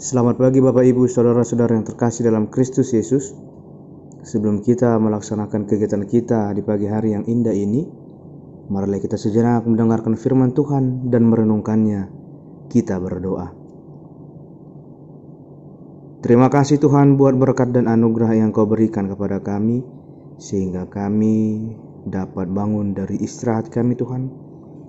Selamat pagi Bapak Ibu Saudara-saudara yang terkasih dalam Kristus Yesus. Sebelum kita melaksanakan kegiatan kita di pagi hari yang indah ini, marilah kita sejenak mendengarkan firman Tuhan dan merenungkannya. Kita berdoa. Terima kasih Tuhan buat berkat dan anugerah yang Kau berikan kepada kami, sehingga kami dapat bangun dari istirahat kami Tuhan,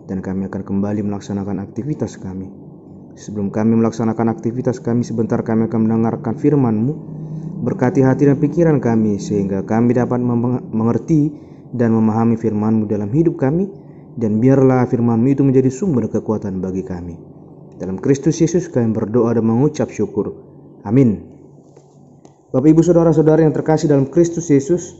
dan kami akan kembali melaksanakan aktivitas kami. Sebelum kami melaksanakan aktivitas kami, sebentar kami akan mendengarkan firman-Mu. Berkati hati dan pikiran kami, sehingga kami dapat mengerti dan memahami firman-Mu dalam hidup kami, dan biarlah firman-Mu itu menjadi sumber kekuatan bagi kami. Dalam Kristus Yesus kami berdoa dan mengucap syukur. Amin. Bapak Ibu Saudara-saudara yang terkasih dalam Kristus Yesus,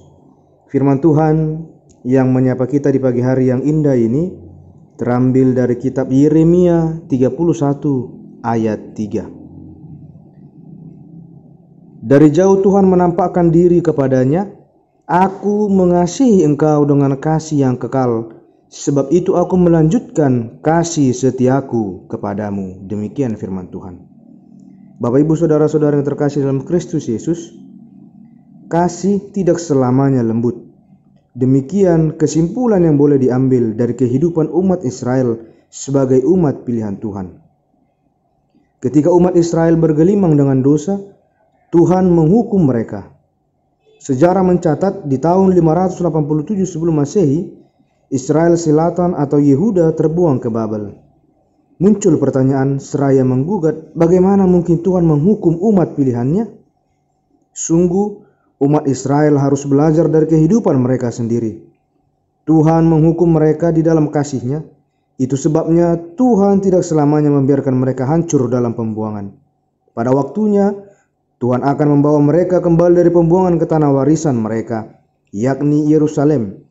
firman Tuhan yang menyapa kita di pagi hari yang indah ini terambil dari kitab Yeremia 31 ayat 3. Dari jauh Tuhan menampakkan diri kepadanya, "Aku mengasihi engkau dengan kasih yang kekal, sebab itu aku melanjutkan kasih setiaku kepadamu." Demikian firman Tuhan. Bapak Ibu Saudara-saudara yang terkasih dalam Kristus Yesus, kasih tidak selamanya lembut. Demikian kesimpulan yang boleh diambil dari kehidupan umat Israel sebagai umat pilihan Tuhan. Ketika umat Israel bergelimang dengan dosa, Tuhan menghukum mereka. Sejarah mencatat di tahun 587 sebelum Masehi, Israel Selatan atau Yehuda terbuang ke Babel. Muncul pertanyaan seraya menggugat, bagaimana mungkin Tuhan menghukum umat pilihannya? Sungguh, umat Israel harus belajar dari kehidupan mereka sendiri. Tuhan menghukum mereka di dalam kasih-Nya. Itu sebabnya Tuhan tidak selamanya membiarkan mereka hancur dalam pembuangan. Pada waktunya, Tuhan akan membawa mereka kembali dari pembuangan ke tanah warisan mereka, yakni Yerusalem.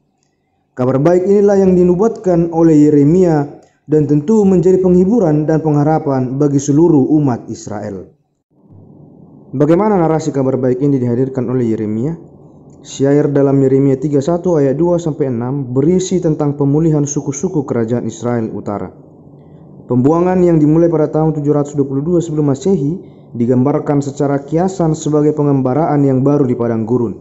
Kabar baik inilah yang dinubuatkan oleh Yeremia dan tentu menjadi penghiburan dan pengharapan bagi seluruh umat Israel. Bagaimana narasi kabar baik ini dihadirkan oleh Yeremia? Syair dalam Yeremia 31 ayat 2-6 berisi tentang pemulihan suku-suku kerajaan Israel Utara. Pembuangan yang dimulai pada tahun 722 sebelum Masehi digambarkan secara kiasan sebagai pengembaraan yang baru di padang gurun.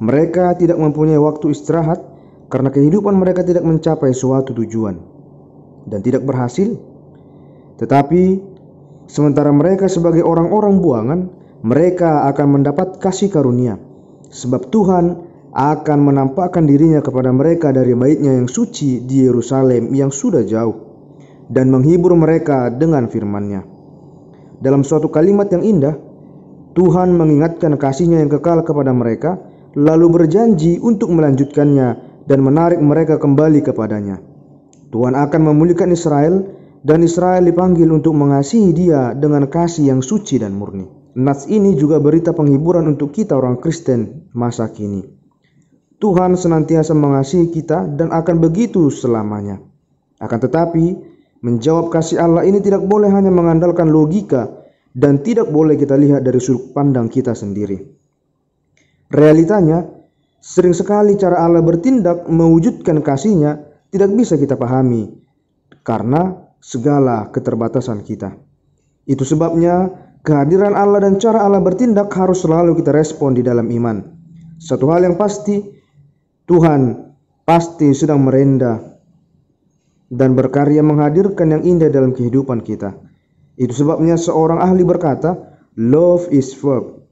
Mereka tidak mempunyai waktu istirahat karena kehidupan mereka tidak mencapai suatu tujuan dan tidak berhasil. Tetapi sementara mereka sebagai orang-orang buangan, mereka akan mendapat kasih karunia, sebab Tuhan akan menampakkan dirinya kepada mereka dari bait-Nya yang suci di Yerusalem yang sudah jauh, dan menghibur mereka dengan firman-Nya. Dalam suatu kalimat yang indah, Tuhan mengingatkan kasih-Nya yang kekal kepada mereka, lalu berjanji untuk melanjutkannya dan menarik mereka kembali kepadanya. Tuhan akan memulihkan Israel, dan Israel dipanggil untuk mengasihi Dia dengan kasih yang suci dan murni. Nats ini juga berita penghiburan untuk kita orang Kristen masa kini. Tuhan senantiasa mengasihi kita dan akan begitu selamanya. Akan tetapi, menjawab kasih Allah ini tidak boleh hanya mengandalkan logika dan tidak boleh kita lihat dari sudut pandang kita sendiri. Realitanya, sering sekali cara Allah bertindak mewujudkan kasih-Nya tidak bisa kita pahami karena segala keterbatasan kita. Itu sebabnya kehadiran Allah dan cara Allah bertindak harus selalu kita respon di dalam iman. Satu hal yang pasti, Tuhan pasti sedang merendah dan berkarya menghadirkan yang indah dalam kehidupan kita. Itu sebabnya seorang ahli berkata, "Love is verb,"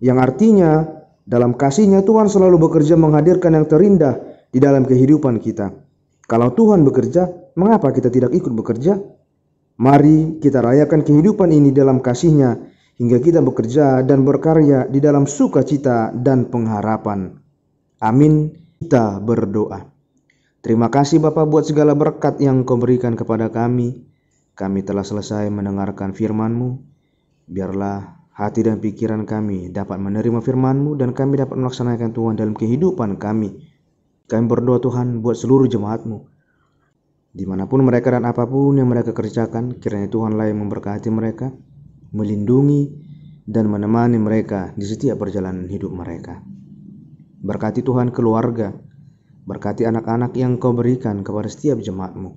yang artinya dalam kasih-Nya Tuhan selalu bekerja menghadirkan yang terindah di dalam kehidupan kita. Kalau Tuhan bekerja, mengapa kita tidak ikut bekerja? Mari kita rayakan kehidupan ini dalam kasih-Nya hingga kita bekerja dan berkarya di dalam sukacita dan pengharapan. Amin. Kita berdoa. Terima kasih Bapa buat segala berkat yang Kau berikan kepada kami. Kami telah selesai mendengarkan firman-Mu. Biarlah hati dan pikiran kami dapat menerima firman-Mu dan kami dapat melaksanakan Tuhan dalam kehidupan kami. Kami berdoa Tuhan buat seluruh jemaat-Mu. Dimanapun mereka dan apapun yang mereka kerjakan, kiranya Tuhanlah yang memberkati mereka, melindungi dan menemani mereka di setiap perjalanan hidup mereka. Berkati Tuhan keluarga, berkati anak-anak yang Kau berikan kepada setiap jemaat-Mu.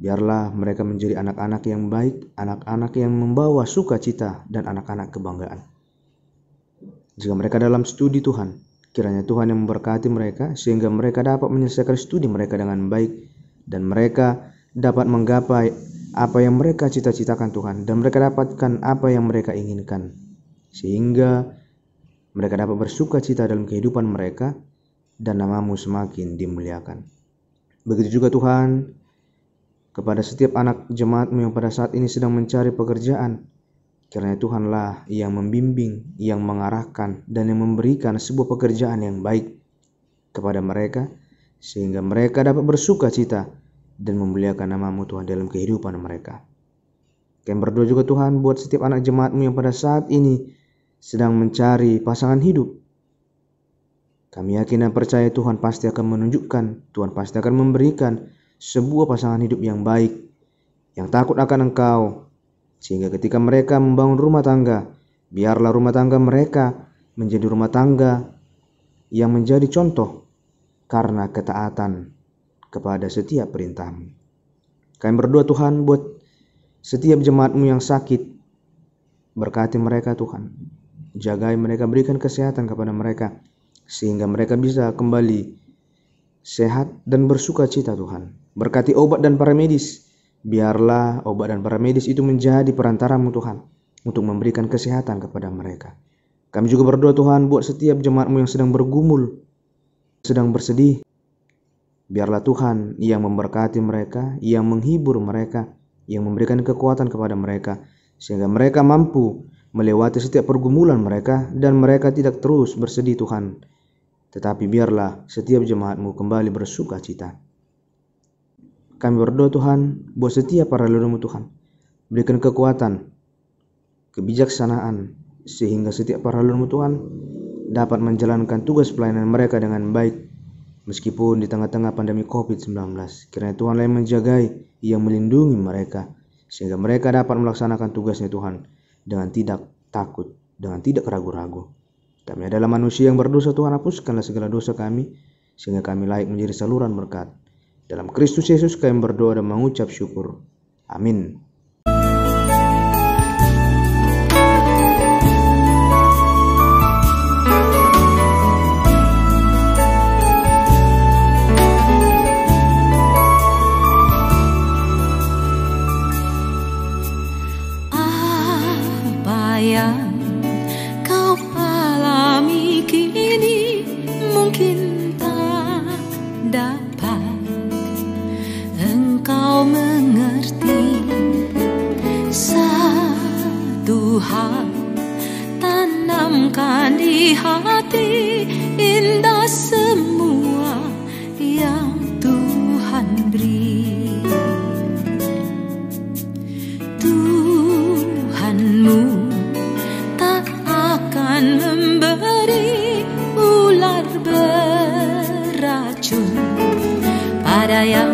Biarlah mereka menjadi anak-anak yang baik, anak-anak yang membawa sukacita dan anak-anak kebanggaan. Jika mereka dalam studi Tuhan, kiranya Tuhan yang memberkati mereka sehingga mereka dapat menyelesaikan studi mereka dengan baik dan mereka dapat menggapai apa yang mereka cita-citakan Tuhan dan mereka dapatkan apa yang mereka inginkan sehingga mereka dapat bersukacita dalam kehidupan mereka dan nama-Mu semakin dimuliakan. Begitu juga Tuhan kepada setiap anak jemaat-Mu yang pada saat ini sedang mencari pekerjaan. Kiranya Tuhanlah yang membimbing, yang mengarahkan, dan yang memberikan sebuah pekerjaan yang baik kepada mereka, sehingga mereka dapat bersukacita dan memuliakan nama-Mu Tuhan dalam kehidupan mereka. Kami berdoa juga Tuhan buat setiap anak jemaat-Mu yang pada saat ini sedang mencari pasangan hidup. Kami yakin dan percaya Tuhan pasti akan menunjukkan, Tuhan pasti akan memberikan sebuah pasangan hidup yang baik, yang takut akan Engkau, sehingga ketika mereka membangun rumah tangga, biarlah rumah tangga mereka menjadi rumah tangga yang menjadi contoh karena ketaatan kepada setiap perintah-Mu. Kami berdoa Tuhan buat setiap jemaat-Mu yang sakit, berkati mereka Tuhan, jagai mereka, berikan kesehatan kepada mereka, sehingga mereka bisa kembali sehat dan bersukacita Tuhan. Berkati obat dan para medis, biarlah obat dan para medis itu menjadi perantara-Mu Tuhan untuk memberikan kesehatan kepada mereka. Kami juga berdoa Tuhan buat setiap jemaat-Mu yang sedang bergumul, sedang bersedih. Biarlah Tuhan yang memberkati mereka, yang menghibur mereka, yang memberikan kekuatan kepada mereka, sehingga mereka mampu melewati setiap pergumulan mereka dan mereka tidak terus bersedih Tuhan. Tetapi biarlah setiap jemaat-Mu kembali bersukacita. Kami berdoa Tuhan buat setiap para leluhur-Mu Tuhan. Berikan kekuatan, kebijaksanaan, sehingga setiap para leluhur-Mu Tuhan dapat menjalankan tugas pelayanan mereka dengan baik. Meskipun di tengah-tengah pandemi COVID-19, kiranya Tuhanlah yang menjagai, yang melindungi mereka, sehingga mereka dapat melaksanakan tugasnya Tuhan dengan tidak takut, dengan tidak ragu-ragu. Kami adalah manusia yang berdosa Tuhan, hapuskanlah segala dosa kami, sehingga kami layak menjadi saluran berkat. Dalam Kristus Yesus kami berdoa dan mengucap syukur. Amin. Apa yang kau alami kini mungkin tak dapat engkau mengerti. Satu hal tanamkan di hati, indah semua yang Tuhan beri. Tuhanmu tak akan memberi ular beracun pada yang